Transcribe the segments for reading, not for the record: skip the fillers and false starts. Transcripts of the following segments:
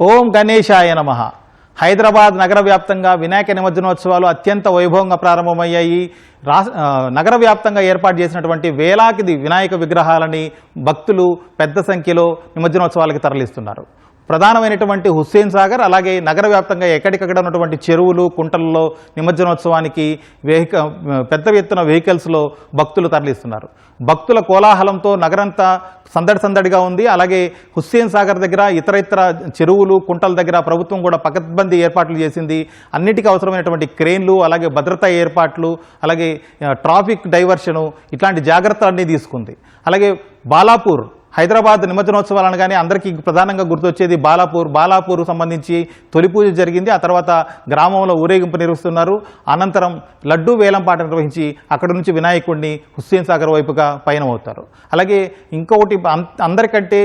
ఓం గణేశాయ నమః. హైదరాబాద్ నగర వ్యాప్తంగా వినాయక నిమజ్జనోత్సవాలు అత్యంత వైభవంగా ప్రారంభమయ్యాయి. నగర వ్యాప్తంగా ఏర్పాటు చేసినటువంటి వేలాది వినాయక విగ్రహాలని భక్తులు పెద్ద సంఖ్యలో నిమజ్జనోత్సవాలకి తరలిస్తున్నారు. ప్రధానమైనటువంటి హుస్సేన్ సాగర్ అలాగే నగర వ్యాప్తంగా ఎక్కడికక్కడ ఉన్నటువంటి చెరువులు కుంటలలో నిమజ్జనోత్సవానికి పెద్ద ఎత్తున వెహికల్స్లో భక్తులు తరలిస్తున్నారు. భక్తుల కోలాహలంతో నగరంతా సందడిగా ఉంది. అలాగే హుస్సేన్ సాగర్ దగ్గర ఇతర చెరువులు కుంటల దగ్గర ప్రభుత్వం కూడా పకడ్బందీ ఏర్పాట్లు చేసింది. అన్నిటికీ అవసరమైనటువంటి క్రేన్లు అలాగే భద్రతా ఏర్పాట్లు అలాగే ట్రాఫిక్ డైవర్షను ఇట్లాంటి జాగ్రత్తలన్నీ తీసుకుంది. అలాగే బాలాపూర్ హైదరాబాద్ నిమజ్జనోత్సవాలు అనగానే అందరికీ ప్రధానంగా గుర్తొచ్చేది బాలాపూర్ సంబంధించి తొలి పూజ జరిగింది. ఆ తర్వాత గ్రామంలో ఊరేగింపు నిర్వహిస్తున్నారు. అనంతరం లడ్డూ వేలంపాట నిర్వహించి అక్కడి నుంచి వినాయకుడిని హుస్సేన్ సాగర్ వైపుగా పయనమవుతారు. అలాగే ఇంకొకటి అందరికంటే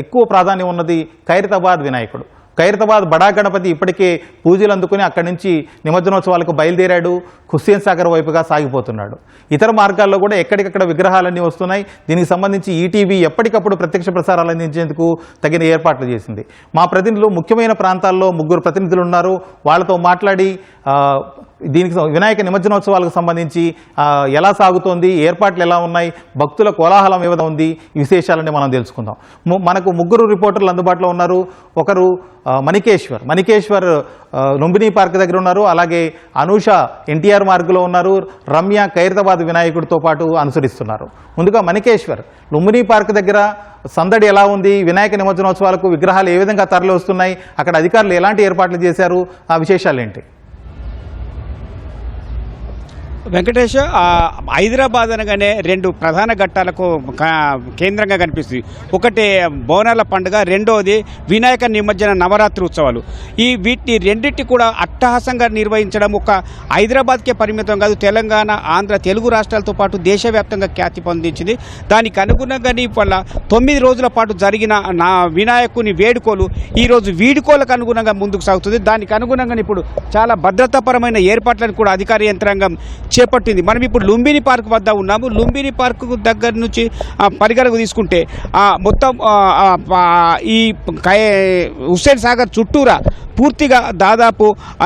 ఎక్కువ ప్రాధాన్యం ఉన్నది ఖైరతాబాద్ వినాయకుడు. ఖైరతాబాద్ బడా గణపతి ఇప్పటికే పూజలు అందుకుని అక్కడి నుంచి నిమజ్జనోత్సవాలకు బయలుదేరాడు. హుస్సేన్ సాగర్ వైపుగా సాగిపోతున్నాడు. ఇతర మార్గాల్లో కూడా ఎక్కడికక్కడ విగ్రహాలన్నీ వస్తున్నాయి. దీనికి సంబంధించి ఈటీవీ ఎప్పటికప్పుడు ప్రత్యక్ష ప్రసారాలు అందించేందుకు తగిన ఏర్పాట్లు చేసింది. మా ప్రతినిధులు ముఖ్యమైన ప్రాంతాల్లో 3 ప్రతినిధులు ఉన్నారు. వాళ్ళతో మాట్లాడి దీనికి వినాయక నిమజ్జనోత్సవాలకు సంబంధించి ఎలా సాగుతోంది, ఏర్పాట్లు ఎలా ఉన్నాయి, భక్తుల కోలాహలం ఏ విధంగా ఉంది, ఈ విశేషాలని మనం తెలుసుకుందాం. మనకు 3 రిపోర్టర్లు అందుబాటులో ఉన్నారు. ఒకరు మణికేశ్వర్ లుంబినీ పార్క్ దగ్గర ఉన్నారు. అలాగే అనూష ఎన్టీఆర్ మార్గులో ఉన్నారు. రమ్య ఖైరతాబాద్ వినాయకుడితో పాటు అనుసరిస్తున్నారు. ముందుగా మణికేశ్వర్, లుంబినీ పార్క్ దగ్గర సందడి ఎలా ఉంది, వినాయక నిమజ్జనోత్సవాలకు విగ్రహాలు ఏ విధంగా తరలి వస్తున్నాయి, అక్కడ అధికారులు ఎలాంటి ఏర్పాట్లు చేశారు, ఆ విశేషాలు ఏంటి? వెంకటేష్, హైదరాబాద్ అనగానే 2 ప్రధాన ఘట్టాలకు కేంద్రంగా కనిపిస్తుంది. ఒకటి బోనాల పండుగ, రెండవది వినాయక నిమజ్జన నవరాత్రి ఉత్సవాలు. వీటిని రెండింటి కూడా అట్టహాసంగా నిర్వహించడం ఒక హైదరాబాద్కే పరిమితం కాదు, తెలంగాణ, ఆంధ్ర, తెలుగు రాష్ట్రాలతో పాటు దేశవ్యాప్తంగా ఖ్యాతి పొందించింది. దానికి అనుగుణంగానే వల్ల 9 రోజుల పాటు జరిగిన వినాయకుని వేడుకోలు ఈరోజు వీడుకోలకు అనుగుణంగా ముందుకు సాగుతుంది. దానికి అనుగుణంగా ఇప్పుడు చాలా భద్రతాపరమైన ఏర్పాట్లను కూడా అధికార యంత్రాంగం చేపట్టింది. మనం ఇప్పుడు లుంబినీ పార్క్ వద్ద ఉన్నాము. లుంబినీ పార్క్ దగ్గర నుంచి పరిగణకు తీసుకుంటే మొత్తం ఈ హుస్సేన్ సాగర్ చుట్టూరా పూర్తిగా దాదాపు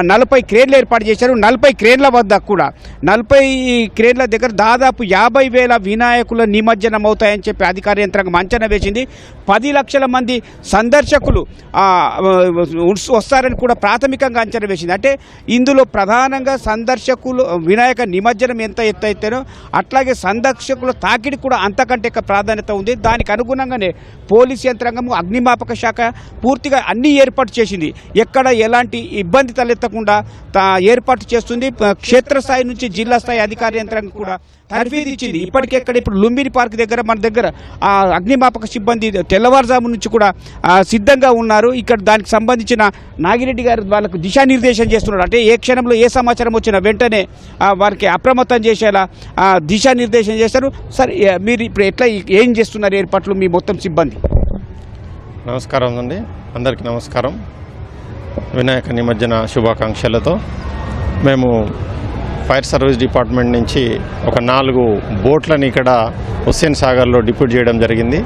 40 క్రేన్లు ఏర్పాటు చేశారు. 40 క్రేన్ల వద్ద కూడా 40 క్రేన్ల దగ్గర దాదాపు 50,000 వినాయకుల నిమజ్జనం అవుతాయని చెప్పి అధికార యంత్రాంగం అంచనా వేసింది. 10 లక్షల మంది సందర్శకులు వస్తారని కూడా ప్రాథమికంగా అంచనా వేసింది. అంటే ఇందులో ప్రధానంగా సందర్శకులు వినాయక నిమజ్జనం ఎంత ఎత్తైతేనో అట్లాగే సందర్శకుల తాకిడి కూడా అంతకంటే ప్రాధాన్యత ఉంది. దానికి అనుగుణంగానే పోలీస్ యంత్రాంగం, అగ్నిమాపక శాఖ పూర్తిగా అన్ని ఏర్పాటు చేసింది. ఎక్కడ ఎలాంటి ఇబ్బంది తలెత్తకుండా ఏర్పాటు చేస్తుంది. క్షేత్రస్థాయి నుంచి జిల్లా స్థాయి అధికార యంత్రాంగం కూడా తర్ఫీదు ఇచ్చింది. ఇప్పటికెక్కడ ఇప్పుడు లుంబిని పార్క్ దగ్గర మన దగ్గర అగ్నిమాపక సిబ్బంది తెల్లవారుజాము నుంచి కూడా సిద్ధంగా ఉన్నారు. ఇక్కడ దానికి సంబంధించిన నాగిరెడ్డి గారు వాళ్ళకు దిశానిర్దేశం చేస్తున్నారు. అంటే ఏ క్షణంలో ఏ సమాచారం వచ్చినా వెంటనే వారికి అప్రమత్తం చేసేలా దిశానిర్దేశం చేస్తారు. సరే, మీరు ఇప్పుడు ఎట్లా ఏం చేస్తున్నారు ఏర్పాట్లు మీ మొత్తం సిబ్బంది? నమస్కారం అండి, అందరికీ నమస్కారం. వినాయక నిమజ్జన శుభాకాంక్షలతో మేము ఫైర్ సర్వీస్ డిపార్ట్మెంట్ నుంచి ఒక 4 బోట్లని ఇక్కడ హుస్సేన్ సాగర్లో డిప్యూట్ చేయడం జరిగింది.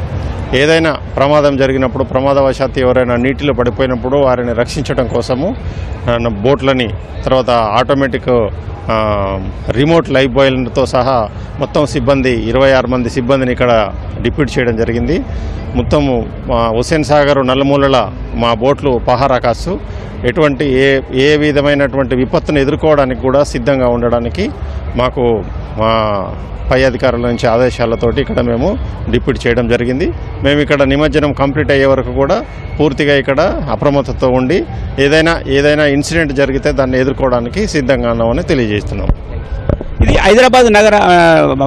ఏదైనా ప్రమాదం జరిగినప్పుడు, ప్రమాదవశాత్తు ఎవరైనా నీటిలో పడిపోయినప్పుడు వారిని రక్షించడం కోసము బోట్లని, తర్వాత ఆటోమేటిక్ రిమోట్ లైఫ్ బాయ్లతో సహా మొత్తం సిబ్బంది 26 మంది సిబ్బందిని ఇక్కడ డిప్యూట్ చేయడం జరిగింది. మొత్తము హుస్సేన్ సాగర్ నలుమూలల మా బోట్లు పహారా కాస్తూ ఎటువంటి ఏ విధమైనటువంటి విపత్తును ఎదుర్కోవడానికి కూడా సిద్ధంగా ఉండడానికి మాకు మా పై అధికారుల నుంచి ఆదేశాలతోటి ఇక్కడ మేము డిప్యూట్ చేయడం జరిగింది. మేము ఇక్కడ నిమజ్జనం కంప్లీట్ అయ్యే వరకు కూడా పూర్తిగా ఇక్కడ అప్రమత్తతో ఉండి ఏదైనా ఇన్సిడెంట్ జరిగితే దాన్ని ఎదుర్కోవడానికి సిద్ధంగా ఉన్నామని తెలియజేస్తున్నాం. ఇది హైదరాబాద్ నగర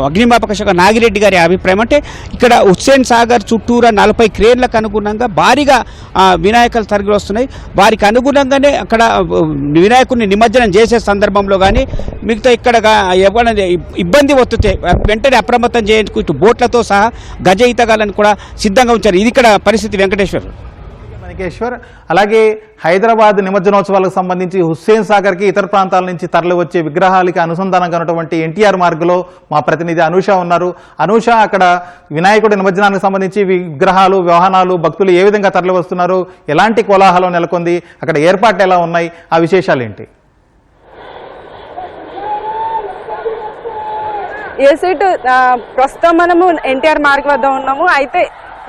అగ్నిమాపక శాఖ నాగిరెడ్డి గారి అభిప్రాయం. అంటే ఇక్కడ హుస్సేన్ సాగర్ చుట్టూరా 40 క్రేన్లకు అనుగుణంగా భారీగా వినాయకులు తరలి వస్తున్నాయి. వారికి అనుగుణంగానే అక్కడ వినాయకుడిని నిమజ్జనం చేసే సందర్భంలో కానీ మిగతా ఇక్కడ ఎవరైనా ఇబ్బంది వస్తే వెంటనే అప్రమత్తం చేయించుకు ఇటు బోట్లతో సహా గజ ఈతగాళ్ళని కూడా సిద్ధంగా ఉంచారు. ఇది ఇక్కడ పరిస్థితి. వెంకటేశ్వర్, మాణికేశ్వర్, అలాగే హైదరాబాద్ నిమజ్జనోత్సవాలకు సంబంధించి హుస్సేన్ సాగర్కి ఇతర ప్రాంతాల నుంచి తరలి వచ్చే విగ్రహాలకి అనుసంధానంగా ఉన్నటువంటి ఎన్టీఆర్ మార్గులో మా ప్రతినిధి అనూష ఉన్నారు. అనూష, అక్కడ వినాయకుడి నిమజ్జనానికి సంబంధించి విగ్రహాలు, వాహనాలు, భక్తులు ఏ విధంగా తరలి వస్తున్నారు, ఎలాంటి కోలాహలం నెలకొంది, అక్కడ ఏర్పాట్లు ఎలా ఉన్నాయి, ఆ విశేషాలు ఏంటి? ప్రస్తుతం మనము ఎన్టీఆర్ మార్గ్ వద్ద ఉన్నాము. అయితే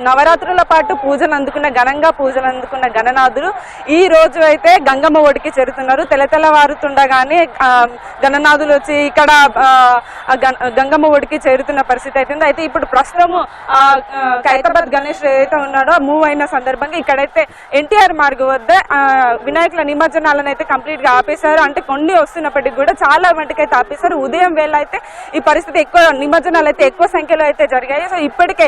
నవరాత్రుల పాటు ఘనంగా పూజలు అందుకున్న గణనాథులు ఈ రోజు అయితే గంగమ్మ ఒడికి చేరుతున్నారు. తెల్లవారుతుండగానే గణనాథులు వచ్చి ఇక్కడ గంగమ్మ ఒడికి చేరుతున్న పరిస్థితి అయితే ఉంది. అయితే ఇప్పుడు ప్రస్తుతం ఖైరతాబాద్ గణేష్ ఏదైతే ఉన్నాడో మూవ్ అయిన సందర్భంగా ఇక్కడైతే ఎన్టీఆర్ మార్గ్ వద్ద వినాయకుల నిమజ్జనాలను అయితే కంప్లీట్ గా ఆపేశారు. అంటే కొన్ని వస్తున్నప్పటికీ కూడా చాలా మటుకైతే ఆపేశారు. ఉదయం వేళ అయితే ఈ పరిస్థితి నిమజ్జనాలు అయితే ఎక్కువ సంఖ్యలో అయితే జరిగాయి. సో ఇప్పటికే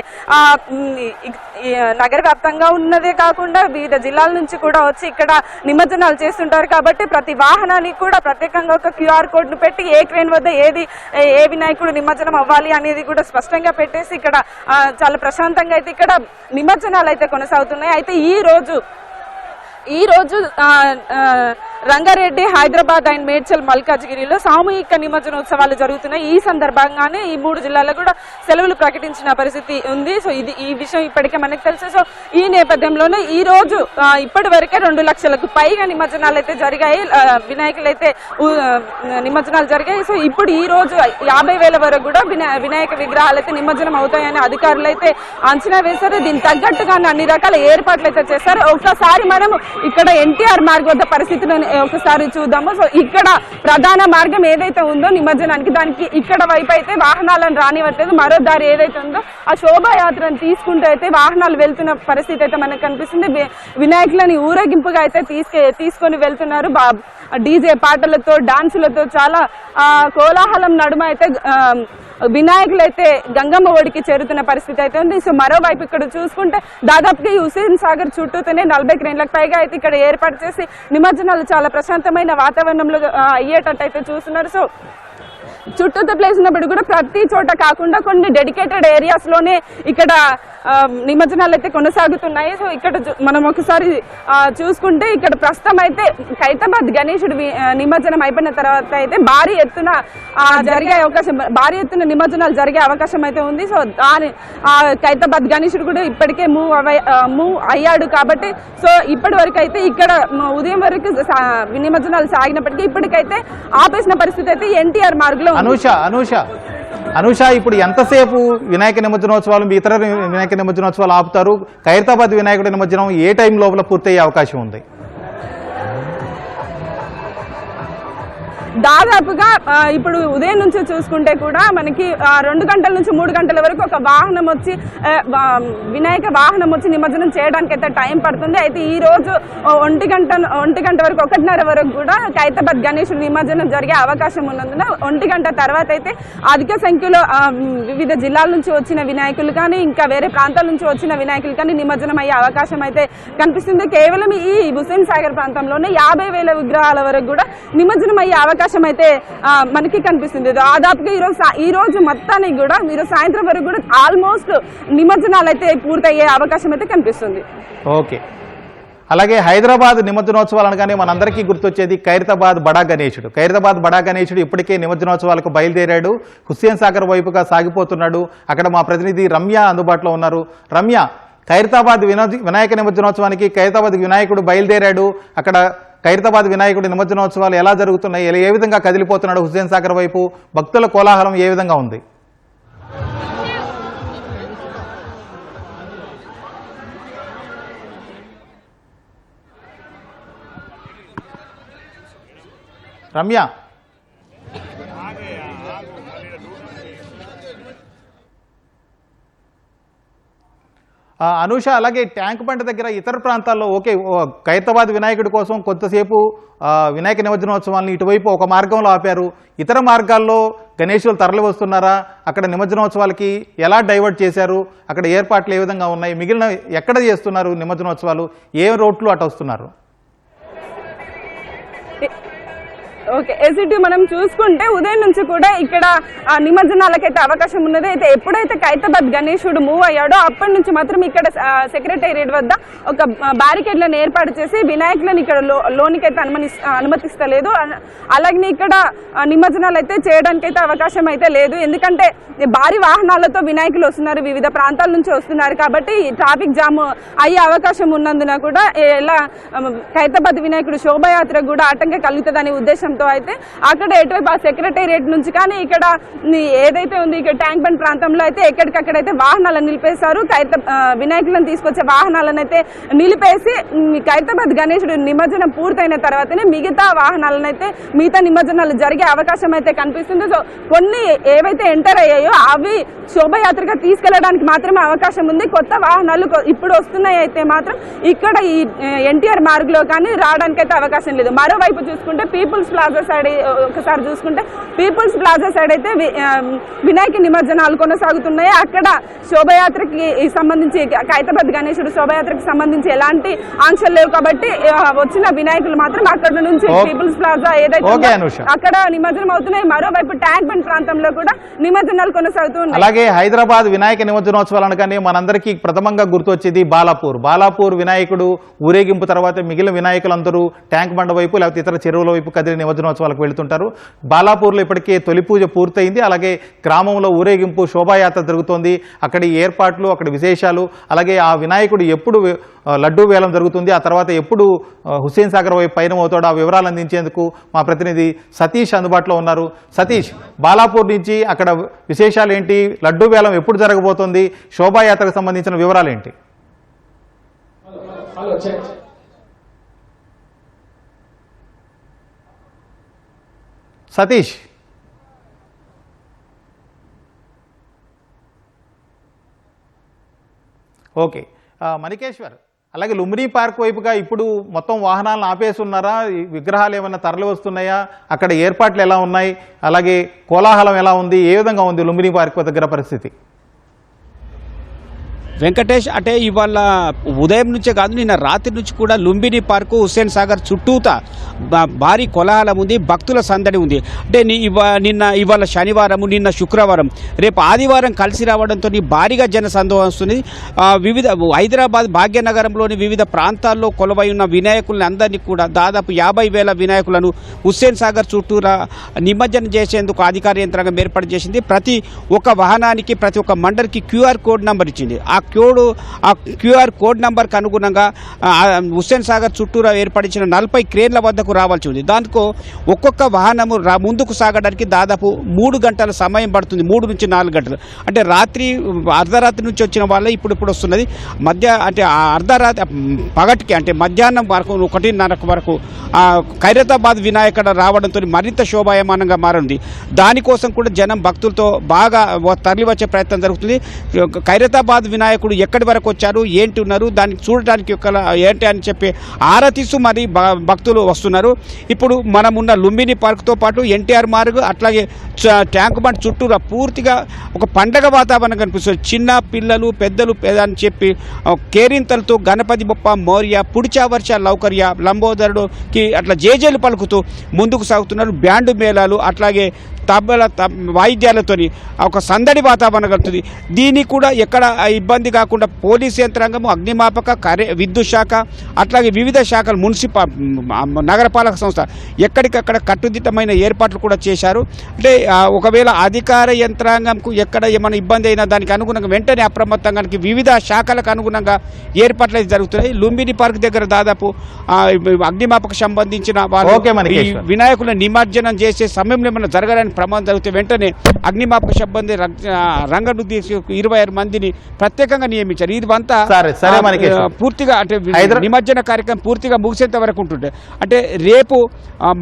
నగర వ్యాప్తంగా ఉన్నదే కాకుండా వివిధ జిల్లాల నుంచి కూడా వచ్చి ఇక్కడ నిమజ్జనాలు చేస్తుంటారు. కాబట్టి ప్రతి వాహనానికి కూడా ప్రత్యేకంగా ఒక QR కోడ్ ను పెట్టి ఏ క్రేన్ వద్ద ఏ వినాయకుడు నిమజ్జనం అవ్వాలి అనేది కూడా స్పష్టంగా పెట్టేసి ఇక్కడ చాలా ప్రశాంతంగా అయితే ఇక్కడ నిమజ్జనాలు అయితే కొనసాగుతున్నాయి. అయితే ఈ రోజు రంగారెడ్డి, హైదరాబాద్ అండ్ మేడ్చల్, మల్కాజ్గిరిలో సామూహిక నిమజ్జనోత్సవాలు జరుగుతున్నాయి. ఈ సందర్భంగానే ఈ 3 జిల్లాల్లో కూడా సెలవులు ప్రకటించిన పరిస్థితి ఉంది. సో ఈ విషయం ఇప్పటికే మనకు తెలుసు. సో ఈ నేపథ్యంలోనే ఈ రోజు ఇప్పటి వరకే 2 లక్షలకు పైగా నిమజ్జనాలు అయితే జరిగాయి, వినాయకులు అయితే నిమజ్జనాలు జరిగాయి. సో ఇప్పుడు ఈ రోజు 50,000 వరకు కూడా వినాయక విగ్రహాలు అయితే నిమజ్జనం అవుతాయని అధికారులు అయితే అంచనా వేశారు. దీనికి తగ్గట్టుగా అన్ని రకాల ఏర్పాట్లు అయితే చేశారు. ఒకసారి మనం ఇక్కడ ఎన్టీఆర్ మార్గ్ వద్ద పరిస్థితులను ఒకసారి చూద్దాము. సో ఇక్కడ ప్రధాన మార్గం ఏదైతే ఉందో నిమజ్జనానికి, దానికి ఇక్కడ వైపు అయితే వాహనాలను రానివ్వట్లేదు. మరో దారి ఏదైతే ఉందో ఆ శోభాయాత్రను తీసుకుంటూ అయితే వాహనాలు వెళ్తున్న పరిస్థితి అయితే మనకు కనిపిస్తుంది. వినాయకులని ఊరేగింపుగా అయితే తీసుకొని వెళ్తున్నారు. డీజే పాటలతో, డాన్సులతో చాలా కోలాహలం నడుమ అయితే వినాయకులు అయితే గంగమ్మ ఒడికి చేరుతున్న పరిస్థితి అయితే ఉంది. సో మరోవైపు ఇక్కడ చూసుకుంటే దాదాపుగా ఈ హుస్సేన్ సాగర్ చుట్టూతోనే 40 క్రేన్లకు పైగా అయితే ఇక్కడ ఏర్పాటు చేసి నిమజ్జనాలు చాలా ప్రశాంతమైన వాతావరణంలో అయ్యేటట్టు అయితే చూస్తున్నారు. సో చుట్టూతో ప్లేస్ ఉన్నప్పుడు కూడా ప్రతి చోట కాకుండా కొన్ని డెడికేటెడ్ ఏరియాస్ లోనే ఇక్కడ నిమజ్జనాలు అయితే కొనసాగుతున్నాయి. సో ఇక్కడ మనం ఒకసారి చూసుకుంటే ఇక్కడ ప్రస్తుతం అయితే ఖైరతాబాద్ గణేశుడి నిమజ్జనం అయిపోయిన తర్వాత అయితే భారీ ఎత్తున నిమజ్జనాలు జరిగే అవకాశం అయితే ఉంది. సో ఖైరతాబాద్ గణేశుడు కూడా ఇప్పటికే మూవ్ అయ్యాడు కాబట్టి సో ఇప్పటి వరకు అయితే ఇక్కడ ఉదయం వరకు నిమజ్జనాలు సాగినప్పటికీ ఇప్పటికైతే ఆపేసిన పరిస్థితి అయితే ఎన్టీఆర్ మార్గ్ లో. అనూష, ఇప్పుడు ఎంతసేపు వినాయక నిమజ్జనోత్సవాలు, ఇతర వినాయక నిమజ్జనోత్సవాలు ఆపుతారు? ఖైరతాబాద్ వినాయకుడి నిమజ్జనం ఏ టైం లోపల పూర్తయ్యే అవకాశం ఉంది? దాదాపుగా ఇప్పుడు ఉదయం నుంచి చూసుకుంటే కూడా మనకి 2 గంటల నుంచి 3 గంటల వరకు ఒక వాహనం వచ్చి వినాయక వాహనం వచ్చి నిమజ్జనం చేయడానికి అయితే టైం పడుతుంది. అయితే ఈ రోజు 1 గంట వరకు 1:30 వరకు కూడా ఖైరతాబాద్ గణేశుడి నిమజ్జనం జరిగే అవకాశం ఉన్నందున 1 గంట తర్వాత అయితే అధిక సంఖ్యలో వివిధ జిల్లాల నుంచి వచ్చిన వినాయకులు కానీ ఇంకా వేరే ప్రాంతాల నుంచి వచ్చిన వినాయకులు కానీ నిమజ్జనం అయ్యే అవకాశం అయితే కనిపిస్తుంది. కేవలం ఈ హుస్సేన్ సాగర్ ప్రాంతంలోనే 50,000 విగ్రహాల వరకు కూడా నిమజ్జనం అయ్యే అవకాశం అయితే మనకి కనిపిస్తుంది. దాదాపుగా ఈ రోజు మొత్తానికి కూడా ఈరోజు సాయంత్రం వరకు కూడా ఆల్మోస్ట్ నిమజ్జనాలు అయితే పూర్తయ్యే అవకాశం అయితే కనిపిస్తుంది. ఓకే, అలాగే హైదరాబాద్ నిమజ్జనోత్సవాలు అనగానే మనందరికీ గుర్తొచ్చేది ఖైరతాబాద్ బడా గణేశుడు. ఖైరతాబాద్ బడా గణేశుడు ఇప్పటికే నిమజ్జనోత్సవాలకు బయలుదేరాడు, హుస్సేన్ సాగర్ వైపుగా సాగిపోతున్నాడు. అక్కడ మా ప్రతినిధి రమ్య అందుబాటులో ఉన్నారు. రమ్య, ఖైరతాబాద్ వినాయక నిమజ్జనోత్సవానికి ఖైరతాబాద్ వినాయకుడు బయలుదేరాడు. అక్కడ ఖైరతాబాద్ వినాయకుడి నిమజ్జనోత్సవాలు ఎలా జరుగుతున్నాయి, ఏ విధంగా కదిలిపోతున్నాడు హుస్సేన్ సాగర్ వైపు, భక్తుల కోలాహలం ఏ విధంగా ఉంది? రమ్య, అనూష, అలాగే ట్యాంక్ బండ్ దగ్గర ఇతర ప్రాంతాల్లో ఓకే ఖైరతాబాద్ వినాయకుడి కోసం కొంతసేపు వినాయక నిమజ్జనోత్సవాలను ఇటువైపు ఒక మార్గంలో ఆపారు. ఇతర మార్గాల్లో గణేశులు తరలి వస్తున్నారా? అక్కడ నిమజ్జనోత్సవాలకి ఎలా డైవర్ట్ చేశారు? అక్కడ ఏర్పాట్లు ఏ విధంగా ఉన్నాయి? మిగిలిన ఎక్కడ చేస్తున్నారు నిమజ్జనోత్సవాలు? ఏ రోడ్లు అటు వస్తున్నారు? ఓకే, ఎసిటీ మనం చూసుకుంటే ఉదయం నుంచి కూడా ఇక్కడ నిమజ్జనాలకైతే అవకాశం ఉన్నది. అయితే ఎప్పుడైతే ఖైరతాబాద్ గణేశుడు మూవ్ అయ్యాడో అప్పటి నుంచి మాత్రం ఇక్కడ సెక్రటేరియట్ వద్ద ఒక బ్యారికేడ్లను ఏర్పాటు చేసి వినాయకులను ఇక్కడ లోనికైతే అనుమతిస్తలేదు. అలాగే ఇక్కడ నిమజ్జనాలు అయితే చేయడానికి అయితే అవకాశం అయితే లేదు. ఎందుకంటే భారీ వాహనాలతో వినాయకులు వస్తున్నారు, వివిధ ప్రాంతాల నుంచి వస్తున్నారు కాబట్టి ట్రాఫిక్ జామ్ అయ్యే అవకాశం ఉన్నందున కూడా ఇలా ఖైరతాబాద్ వినాయకుడు శోభాయాత్ర కూడా ఆటంకం కలుగుతుందనే ఉద్దేశంతో అయితే అక్కడ ఎటువైపు ఆ సెక్రటేరియట్ నుంచి కానీ ఇక్కడ ఏదైతే ఉంది ఇక్కడ ట్యాంక్ బండ్ ప్రాంతంలో అయితే ఎక్కడికక్కడైతే వాహనాలను నిలిపేశారు. వినాయకులను తీసుకొచ్చే వాహనాలను అయితే నిలిపేసి ఖైరతాబాద్ గణేశుడు నిమజ్జనం పూర్తయిన తర్వాతనే మిగతా వాహనాలను అయితే మిగతా నిమజ్జనాలు జరిగే అవకాశం అయితే కనిపిస్తుంది. సో కొన్ని ఏవైతే ఎంటర్ అయ్యాయో అవి శోభయాత్రగా తీసుకెళ్లడానికి మాత్రమే అవకాశం ఉంది. కొత్త వాహనాలు ఇప్పుడు వస్తున్నాయి అయితే మాత్రం ఇక్కడ ఈ ఎన్టీఆర్ మార్గ్ లో కానీ రావడానికి అయితే అవకాశం లేదు. మరోవైపు చూసుకుంటే పీపుల్స్ ప్లాజా సైడ్ ఒకసారి చూసుకుంటే పీపుల్స్ ప్లాజా సైడ్ అయితే వినాయక నిమజ్జనాలు కొనసాగుతున్నాయి. అక్కడ శోభయాత్రకి సంబంధించి ఖైరతాబాద్ గణేశుడు శోభయాత్రకి సంబంధించి ఎలాంటి ఆంక్షలు లేవు కాబట్టి వచ్చిన వినాయకులు మాత్రం అక్కడ నుంచి పీపుల్స్ ప్లాజా ఏదైతే అక్కడ నిమజ్జనం అవుతున్నాయి. మరోవైపు ట్యాంక్ బండ్ ప్రాంతంలో కూడా నిమజ్జనాలు కొనసాగుతున్నాయి. అలాగే హైదరాబాద్ వినాయక నిమజ్జనోత్సవాలు అనగానే మనందరికీ ప్రథమంగా గుర్తొచ్చేది బాలాపూర్ వినాయకుడు ఊరేగింపు తర్వాత మిగిలిన వినాయకులందరూ ట్యాంక్ బండ వైపు లేకపోతే ఇతర చెరువుల వైపు కదిలి నిమజ్జనోత్సవాలకు వెళుతుంటారు. బాలాపూర్లో ఇప్పటికే తొలి పూజ పూర్తయింది. అలాగే గ్రామంలో ఊరేగింపు శోభాయాత్ర జరుగుతోంది. అక్కడి ఏర్పాట్లు, అక్కడి విశేషాలు, అలాగే ఆ వినాయకుడు ఎప్పుడు లడ్డూ వేలం జరుగుతుంది, ఆ తర్వాత ఎప్పుడు హుస్సేన్ సాగర్ వైపు పయనం అవుతాడో ఆ వివరాలు అందించేందుకు మా ప్రతినిధి సతీష్ అందుబాటులో ఉన్నారు. సతీష్, బాలాపూర్ నుంచి అక్కడ విశేషాలు ఏంటి, లడ్డూ వేలం ఎప్పుడు జరగబోతోంది, శోభాయాత్రకు సంబంధించిన వివరాలు ఏంటి? సతీష్, ఓకే. మణికేశ్వర్, అలాగే లుంబిని పార్క్ వైపుగా ఇప్పుడు మొత్తం వాహనాలను ఆపేసి ఉన్నారా? విగ్రహాలు ఏమైనా తరలి వస్తున్నాయా? అక్కడ ఏర్పాట్లు ఎలా ఉన్నాయి? అలాగే కోలాహలం ఎలా ఉంది? ఏ విధంగా ఉంది లుంబిని పార్క్ దగ్గర పరిస్థితి? వెంకటేష్, అంటే ఇవాళ ఉదయం నుంచే కాదు నిన్న రాత్రి నుంచి కూడా లుంబిని పార్కు హుస్సేన్ సాగర్ చుట్టూతా భారీ కోలాహలం ఉంది, భక్తుల సందడి ఉంది. అంటే ఇవాళ శనివారం, నిన్న శుక్రవారం, రేపు ఆదివారం కలిసి రావడంతో భారీగా జన సందోహం వస్తుంది. వివిధ హైదరాబాద్ భాగ్యనగరంలోని వివిధ ప్రాంతాల్లో కొలువై ఉన్న వినాయకులను అందరినీ కూడా దాదాపు 50,000 వినాయకులను హుస్సేన్ సాగర్ చుట్టూరా నిమజ్జనం చేసేందుకు అధికార యంత్రాంగం ఏర్పాటు చేసింది. ప్రతి ఒక్క వాహనానికి, ప్రతి ఒక్క మండలికి QR కోడ్ నంబర్ ఇచ్చింది. ఆ QR కోడ్ నంబర్కి అనుగుణంగా హుస్సేన్ సాగర్ చుట్టూరా ఏర్పడించిన 40 క్రేన్ల వద్దకు రావాల్సి ఉంది. దాంతో ఒక్కొక్క వాహనము ముందుకు సాగడానికి దాదాపు 3 గంటల సమయం పడుతుంది, 3 నుంచి 4 గంటలు. అంటే అర్ధరాత్రి నుంచి వచ్చిన వాళ్ళే ఇప్పుడు వస్తున్నది. అంటే పగటికి అంటే మధ్యాహ్నం వరకు 1:30 వరకు ఖైరతాబాద్ వినాయకుడు రావడంతో మరింత శోభాయమానంగా మారింది. దానికోసం కూడా జనం భక్తులతో బాగా తరలివచ్చే ప్రయత్నం జరుగుతుంది. ఖైరతాబాద్ వినాయకుడు ఎక్కడి వరకు వచ్చారు, ఏంటి ఉన్నారు, దాన్ని చూడడానికి ఏంటి అని చెప్పి ఆరా తీస్తూ మరి భక్తులు వస్తున్నారు. ఇప్పుడు మనం ఉన్న లుంబిని పార్క్తో పాటు ఎన్టీఆర్ మార్గ్, అట్లాగే ట్యాంక్ బండ్ చుట్టూరా పూర్తిగా ఒక పండగ వాతావరణం కనిపిస్తుంది. చిన్న పిల్లలు, పెద్దలు అని చెప్పి కేరింతలతో గణపతి బొప్ప మౌర్య, పుడిచా వర్ష లౌకర్య, లంబోదరుడుకి అట్లా జేజేలు పలుకుతూ ముందుకు సాగుతున్నారు. బ్యాండు మేళాలు, అట్లాగే తబల వాయిద్యాలతోని ఒక సందడి వాతావరణం కలుగుతుంది. దీనికి కూడా ఎక్కడ ఇబ్బంది కాకుండా పోలీసు యంత్రాంగము, అగ్నిమాపక, విద్యుత్ శాఖ, అట్లాగే వివిధ శాఖలు, నగరపాలక సంస్థ ఎక్కడికక్కడ కట్టుదిట్టమైన ఏర్పాట్లు కూడా చేశారు. అంటే ఒకవేళ అధికార యంత్రాంగంకు ఎక్కడ ఏమైనా ఇబ్బంది అయినా దానికి అనుగుణంగా వెంటనే అప్రమత్తంగా వివిధ శాఖలకు అనుగుణంగా ఏర్పాట్లు అయితే జరుగుతున్నాయి. లుంబిని పార్క్ దగ్గర దాదాపు అగ్నిమాపక సంబంధించిన వినాయకులను నిమజ్జనం చేసే సమయంలో ఏమైనా జరగడానికి ప్రమాదం జరిగితే వెంటనే అగ్నిమాపక సిబ్బంది రంగంలో తీసి 26 మందిని ప్రత్యేకంగా నియమించారు. ఇదంతా పూర్తిగా అంటే నిమజ్జన కార్యక్రమం పూర్తిగా ముగిసేంత వరకు ఉంటుంది. అంటే రేపు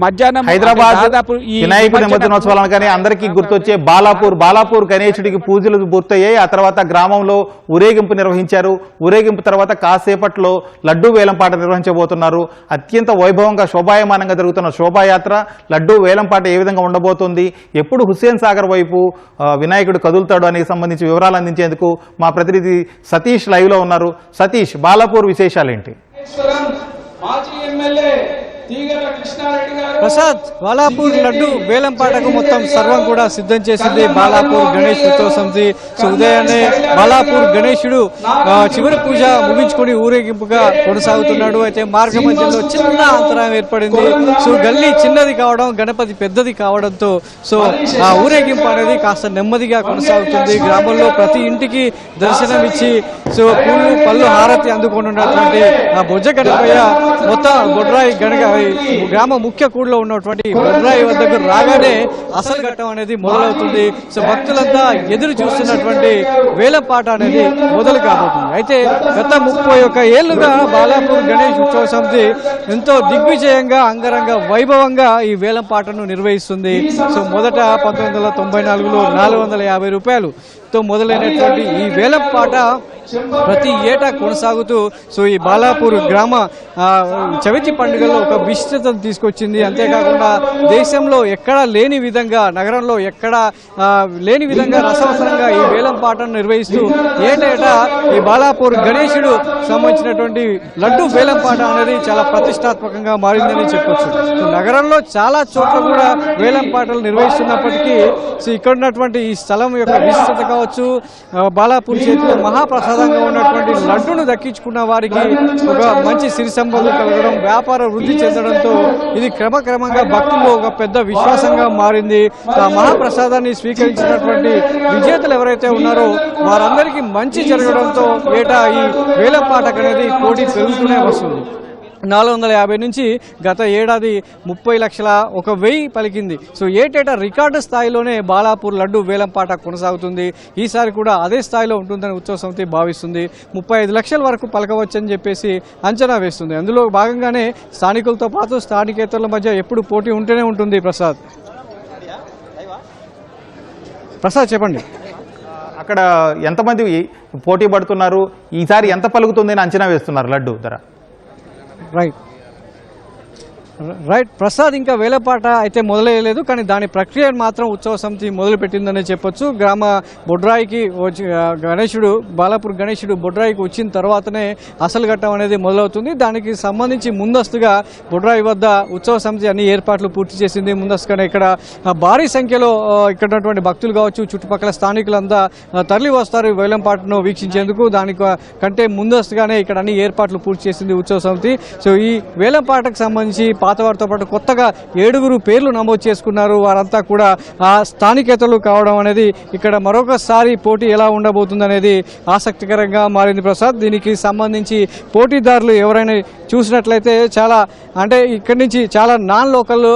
మధ్యాహ్నం హైదరాబాద్ దాదాపు వినాయక నిమజ్జనోత్సవాలను కానీ అందరికీ గుర్తొచ్చే బాలాపూర్ గణేశుడికి పూజలు పూర్తయ్యాయి. ఆ తర్వాత గ్రామంలో ఊరేగింపు నిర్వహించారు. ఊరేగింపు తర్వాత కాసేపట్లో లడ్డూ వేలంపాట నిర్వహించబోతున్నారు. అత్యంత వైభవంగా శోభాయమానంగా జరుగుతున్న శోభాయాత్ర, లడ్డూ వేలంపాట ఏ విధంగా ఉండబోతోంది, ఎప్పుడు హుస్సేన్ సాగర్ వైపు వినాయకుడు కదులుతాడు అనే సంబంధించి వివరాలు అందించేందుకు మా ప్రతినిధి సతీష్ లైవ్ లో ఉన్నారు. సతీష్, బాలాపూర్ విశేషాలేంటి? మాజీ ఎమ్మెల్యే ప్రసాద్, బాలాపూర్ లడ్డు వేలంపాటకు మొత్తం సర్వం కూడా సిద్ధం చేసింది బాలాపూర్ గణేష్ ఉత్సవ సమితి. సో ఉదయాన్నే బాలాపూర్ గణేశుడు చివరి పూజ ముగించుకొని ఊరేగింపుగా కొనసాగుతున్నాడు. అయితే మార్గ మధ్యలో చిన్న అంతరాయం ఏర్పడింది. సో గల్లీ చిన్నది కావడం, గణపతి పెద్దది కావడంతో సో ఆ ఊరేగింపు అనేది కాస్త నెమ్మదిగా కొనసాగుతుంది. గ్రామంలో ప్రతి ఇంటికి దర్శనం ఇచ్చి సో పూలు పళ్ళు హారతి అందుకుంటున్నటువంటి ఆ బొజ్జ గణపయ్య మొత్తం బొడ్రాయి గ్రామ ముఖ్య కూడలో ఉన్నటువంటి బొడ్రాయి వద్దకు రాగానే అసలు ఘట్టం అనేది మొదలవుతుంది. సో భక్తులంతా ఎదురు చూస్తున్నటువంటి వేలంపాట అనేది మొదలు కాబోతుంది. అయితే గత 31 ఏళ్లుగా బాలాపూర్ గణేష్ ఉత్సవ సమితి ఎంతో దిగ్విజయంగా అంగరంగ వైభవంగా ఈ వేలంపాటను నిర్వహిస్తుంది. సో మొదట 1994లో 450 రూపాయలుతో మొదలైనటువంటి ఈ వేలంపాట ప్రతి ఏటా కొనసాగుతూ సో ఈ బాలాపూర్ గ్రామ చవితి పండుగలో ఒక విశిష్టతను తీసుకొచ్చింది. అంతేకాకుండా దేశంలో ఎక్కడా లేని విధంగా, నగరంలో ఎక్కడా లేని విధంగా రసవసరంగా ఈ వేలం పాటను నిర్వహిస్తూ ఏటేటా ఈ బాలాపూర్ గణేశుడు సంబంధించినటువంటి లడ్డు వేలం పాట అనేది చాలా ప్రతిష్టాత్మకంగా మారిందని చెప్పొచ్చు. సో నగరంలో చాలా చోట్ల కూడా వేలం పాటలు నిర్వహిస్తున్నప్పటికీ సో ఇక్కడ ఉన్నటువంటి ఈ స్థలం యొక్క విశిష్టత కావచ్చు, బాలాపూర్ చేతిలో మహాప్రసాదంగా ఉన్నటువంటి లడ్డును దక్కించుకున్న వారికి ఒక మంచి సిరి సంపదలు కలగడం, వ్యాపార వృద్ధి చెందడంతో ఇది క్రమక్రమంగా భక్తుల్లో ఒక పెద్ద విశ్వాసంగా మారింది. ఆ మహాప్రసాదాన్ని స్వీకరించినటువంటి విజేతలు ఎవరైతే ఉన్నారో వారందరికీ మంచి జరగడంతో ఏటా ఈ వేలంపాటకు అనేది పోటీ పెరుగుతూనే వస్తుంది. 450 నుంచి గత ఏడాది 30,01,000 పలికింది. సో ఏటేటా రికార్డు స్థాయిలోనే బాలాపూర్ లడ్డు వేలంపాట కొనసాగుతుంది. ఈసారి కూడా అదే స్థాయిలో ఉంటుందని ఉత్సవ సమితి భావిస్తుంది. 35 లక్షల వరకు పలకవచ్చని చెప్పేసి అంచనా వేస్తుంది. అందులో భాగంగానే స్థానికులతో పాటు స్థానికేతరుల మధ్య ఎప్పుడు పోటీ ఉంటూనే ఉంటుంది. ప్రసాద్ చెప్పండి, అక్కడ ఎంతమంది పోటీ పడుతున్నారు, ఈసారి ఎంత పలుకుతుంది అని అంచనా వేస్తున్నారు లడ్డు ధర? రైట్ ప్రసాద్, ఇంకా వేలపాట అయితే మొదలయ్యలేదు, కానీ దాని ప్రక్రియను మాత్రం ఉత్సవ సమితి మొదలుపెట్టిందనే చెప్పొచ్చు. గ్రామ బొడ్రాయికి గణేశుడు, బాలాపూర్ గణేశుడు బొడ్రాయికి వచ్చిన తర్వాతనే అసలు ఘట్టం అనేది మొదలవుతుంది. దానికి సంబంధించి ముందస్తుగా బొడ్రాయి వద్ద ఉత్సవ సమితి అన్ని ఏర్పాట్లు పూర్తి చేసింది. ముందస్తుగానే ఇక్కడ భారీ సంఖ్యలో ఇక్కడ ఉన్నటువంటి భక్తులు కావచ్చు, చుట్టుపక్కల స్థానికులంతా తరలి వస్తారు వేలంపాటను వీక్షించేందుకు. కంటే ముందస్తుగానే ఇక్కడ అన్ని ఏర్పాట్లు పూర్తి చేసింది ఉత్సవ సమితి. సో ఈ వేలంపాటకు సంబంధించి పాతవారితో పాటు కొత్తగా 7 పేర్లు నమోదు చేసుకున్నారు. వారంతా కూడా స్థానికేతలు కావడం అనేది ఇక్కడ మరొకసారి పోటీ ఎలా ఉండబోతుంది అనేది ఆసక్తికరంగా మారింది. ప్రసాద్, దీనికి సంబంధించి పోటీదారులు ఎవరైనా చూసినట్లయితే చాలా ఇక్కడి నుంచి చాలా నాన్ లోకల్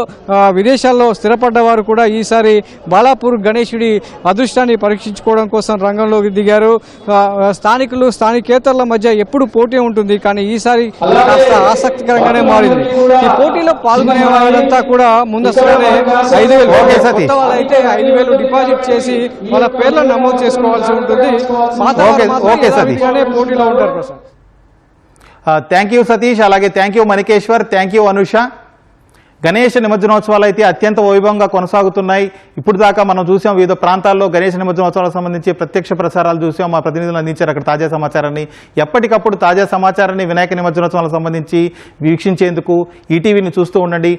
విదేశాల్లో స్థిరపడ్డ వారు కూడా ఈసారి బాలాపూర్ గణేశుడి అదృష్టాన్ని పరీక్షించుకోవడం కోసం రంగంలోకి దిగారు. స్థానికులు స్థానికేతరుల మధ్య ఎప్పుడు పోటీ ఉంటుంది, కానీ ఈసారి కాస్త ఆసక్తికరంగానే మారింది. ఈ పోటీలో పాల్గొనే వాళ్ళంతా కూడా ముందస్తుగానే 5,000 వాళ్ళైతే 5,000 డిపాజిట్ చేసి వాళ్ళ పేర్లను నమోదు చేసుకోవాల్సి ఉంటుంది. పోటీలో ఉంటారు. ప్రసాద్, థ్యాంక్ యూ సతీష్, అలాగే thank you Manikeshwar, thank you Anusha. Ganesha నిమజ్జనోత్సవాలు అయితే అత్యంత వైభవంగా కొనసాగుతున్నాయి. ఇప్పుడు దాకా మనం చూసాం వివిధ ప్రాంతాల్లో గణేష నిమజ్జనోత్సవాలకు సంబంధించి ప్రత్యక్ష ప్రసారాలు చూసాం. మా ప్రతినిధులు అందించారు అక్కడ తాజా సమాచారాన్ని. ఎప్పటికప్పుడు తాజా సమాచారాన్ని వినాయక నిమజ్జనోత్సవాలకు సంబంధించి వీక్షించేందుకు ఈటీవీని చూస్తూ ఉండండి.